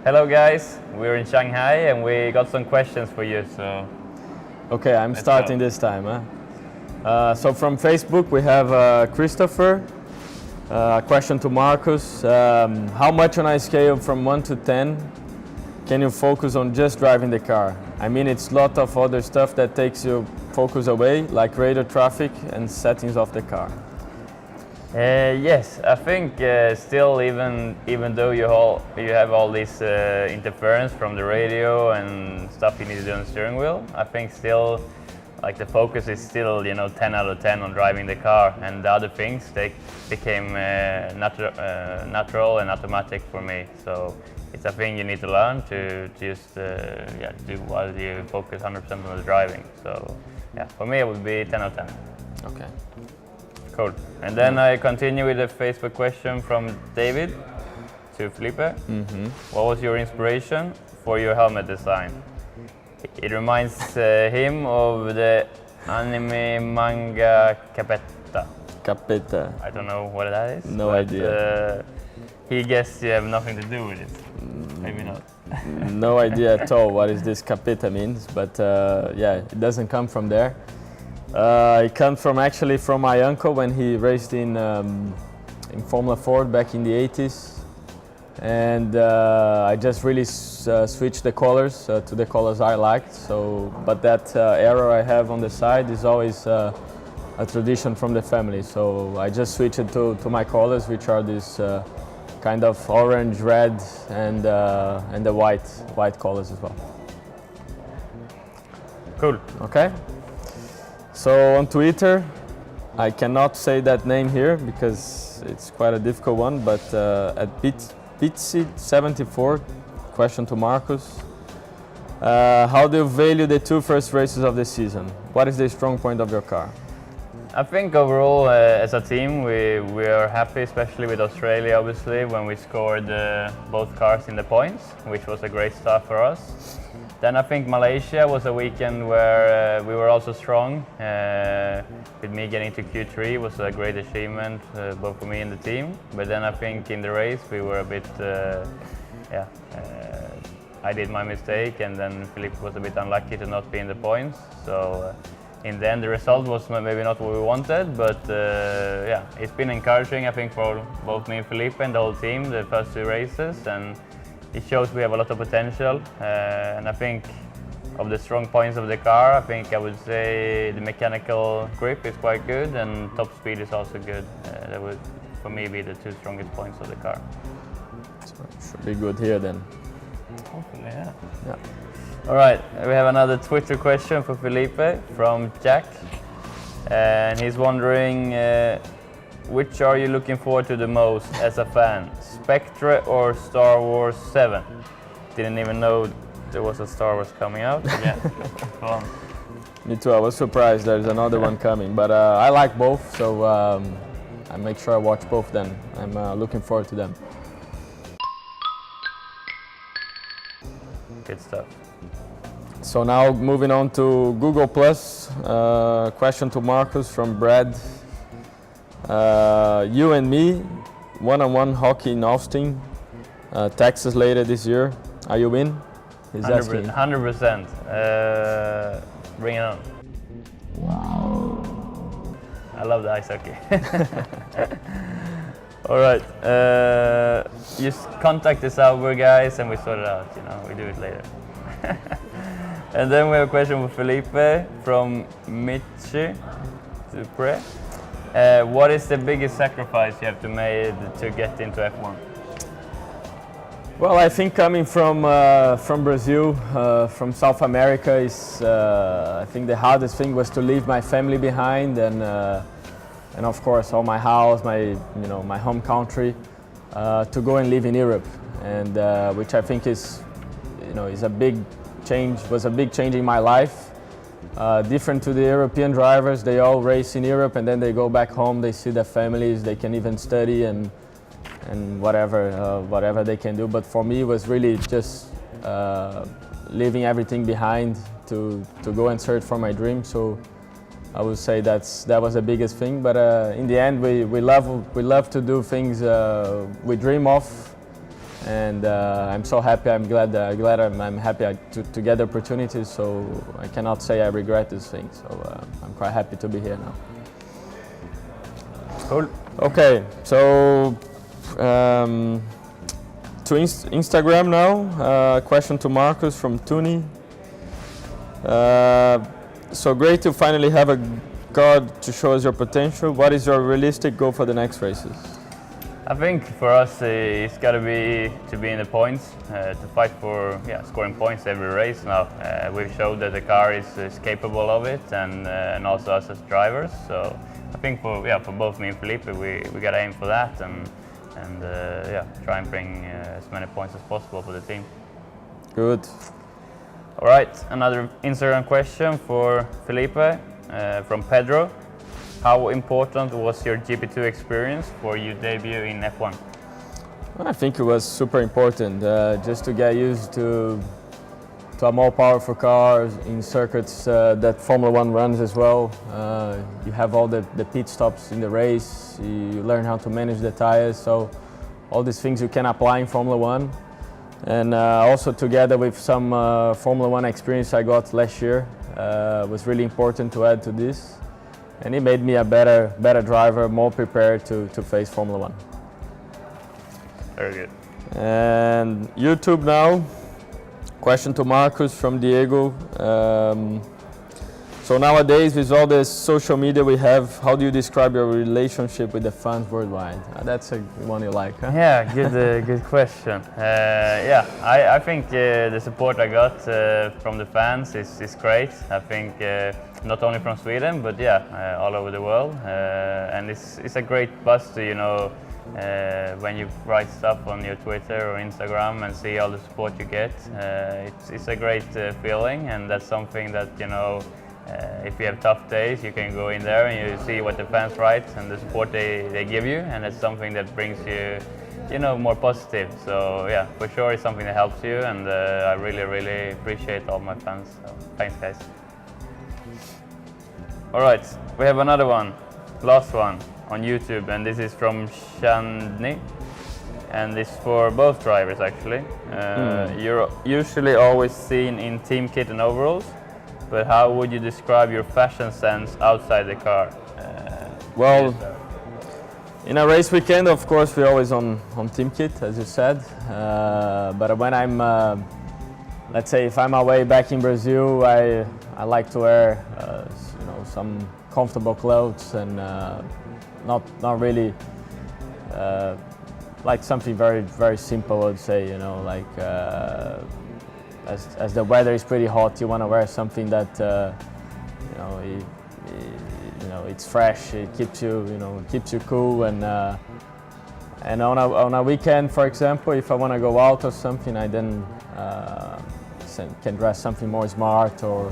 Hello guys, we're in Shanghai and we got some questions for you. So Okay, I'm Let's starting go. this time. So from Facebook we have Christopher. A question to Marcus. How much on a scale from 1 to 10 can you focus on just driving the car? I mean, it's a lot of other stuff that takes your focus away, like radar traffic and settings of the car. yes, I think still even though you have all this interference from the radio and stuff you need to do on the steering wheel, I think still like the focus is still 10 out of 10 on driving the car, and the other things they became natural and automatic for me. So it's a thing you need to learn to just do while you focus 100% on the driving. So yeah, for me it would be 10 out of 10. Okay. Cool. And then I continue with a Facebook question from David to Felipe. What was your inspiration for your helmet design? It reminds him of the anime manga Capetta. Capetta. I don't know what that is. No but, idea. He guessed you have nothing to do with it. Maybe not. No idea at all what is this Capetta means, but yeah, it doesn't come from there. It comes from actually from my uncle when he raced in Formula 4 back in the 80s, and I just really switched the colors to the colors I liked. So, but that arrow I have on the side is always a tradition from the family. So I just switched it to my colors, which are this kind of orange, red, and the white colors as well. Cool. Okay. So on Twitter, I cannot say that name here because it's quite a difficult one, but at Bitsy74, question to Marcus. How do you value the two first races of the season? What is the strong point of your car? I think overall as a team we are happy, especially with Australia obviously, when we scored both cars in the points, which was a great start for us. Then I think Malaysia was a weekend where we were also strong. With me getting to Q3 was a great achievement, both for me and the team. But then I think in the race we were a bit, I did my mistake, and then Felipe was a bit unlucky to not be in the points. So in the end the result was maybe not what we wanted, but yeah, it's been encouraging I think for both me and Felipe and the whole team the first two races, and it shows we have a lot of potential, and I think of the strong points of the car, I think I would say the mechanical grip is quite good and top speed is also good. That would, for me, be the two strongest points of the car. So it should be good here then. Hopefully, yeah. Yeah. All right, we have another Twitter question for Felipe from Jack, and he's wondering which are you looking forward to the most as a fan, Spectre or Star Wars 7? Didn't even know there was a Star Wars coming out. Yeah, go on. Me too, I was surprised there's another one coming, but I like both, so I make sure I watch both then. I'm looking forward to them. Good stuff. So now moving on to Google Plus, question to Marcus from Brad. You and me, one-on-one hockey in Austin, Texas later this year. Are you in? He's asking. 100%. Bring it on. I love the ice hockey. All right. Just contact the Sauber guys and we sort it out. We do it later. And then we have a question for Felipe from Michi Dupre. What is the biggest sacrifice you have to make to get into F1? Well, I think coming from Brazil, from South America, is I think the hardest thing was to leave my family behind, and of course all my house, my home country, to go and live in Europe, and which I think is a big change. Was a big change in my life. Different to the European drivers, they all race in Europe and then they go back home. They see their families. They can even study and whatever they can do. But for me, it was really just leaving everything behind to go and search for my dream. So I would say that was the biggest thing. But in the end, we love to do things we dream of, and I'm so happy. I'm glad I'm happy to get the opportunities. So I cannot say I regret this thing. So I'm quite happy to be here now. Cool. Okay, so to Instagram now. Question to Marcus from Tuni. So great to finally have a car to show us your potential. What is your realistic goal for the next races? I think for us it's got to be in the points, to fight for scoring points every race now. We've showed that the car is capable of it, and also us as drivers. So I think for both me and Felipe, we got to aim for that, and try and bring as many points as possible for the team. Good. All right, another Instagram question for Felipe from Pedro. How important was your GP2 experience for your debut in F1? I think it was super important, just to get used to a more powerful car in circuits that Formula 1 runs as well. You have all the pit stops in the race, you learn how to manage the tires, so all these things you can apply in Formula 1. And also together with some Formula 1 experience I got last year, was really important to add to this. And it made me a better driver, more prepared to face Formula 1. Very good. And YouTube now. Question to Marcus from Diego. So nowadays, with all the social media we have, how do you describe your relationship with the fans worldwide? That's a one you like, huh? Yeah, good question. I think the support I got from the fans is great. I think not only from Sweden, but all over the world. And it's a great buzz to, when you write stuff on your Twitter or Instagram and see all the support you get. It's a great feeling, and that's something that, if you have tough days, you can go in there and you see what the fans write and the support they give you, and it's something that brings you, more positive. So for sure it's something that helps you, and I really appreciate all my fans. So thanks, guys. All right, we have another one, last one on YouTube, and this is from Shandni, and it's for both drivers actually. You're usually always seen in team kit and overalls, but how would you describe your fashion sense outside the car? Well, in a race weekend, of course, we're always on team kit, as you said. But when I'm, let's say, if I'm away back in Brazil, I like to wear, some comfortable clothes, and not really like something very simple. I'd say, as the weather is pretty hot, you want to wear something that it's fresh. It keeps you cool, and on a weekend, for example, if I want to go out or something, I then can dress something more smart, or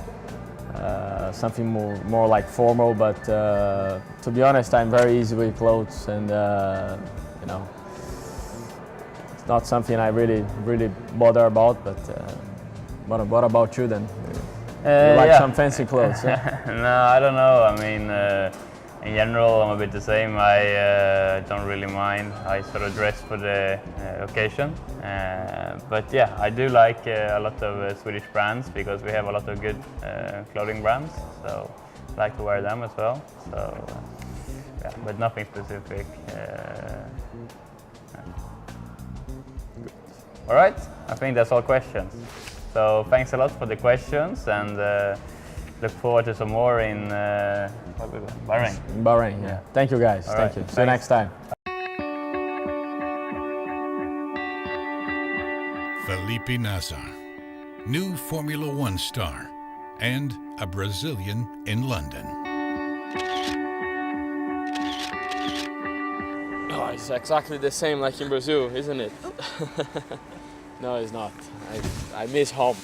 something more like formal. But to be honest, I'm very easy with clothes, and it's not something I really bother about. But what about you then? You like some fancy clothes? Yeah? No, I don't know. I mean, in general, I'm a bit the same. I don't really mind. I sort of dress for the occasion. But I do like a lot of Swedish brands, because we have a lot of good clothing brands. So I like to wear them as well. So but nothing specific. All right, I think that's all questions. So thanks a lot for the questions, and look forward to some more in Bahrain. Bahrain, yeah. Thank you, guys. Thank you. See you next time. Felipe Nasr, new Formula One star, and a Brazilian in London. Oh, it's exactly the same like in Brazil, isn't it? No, it's not. I miss home.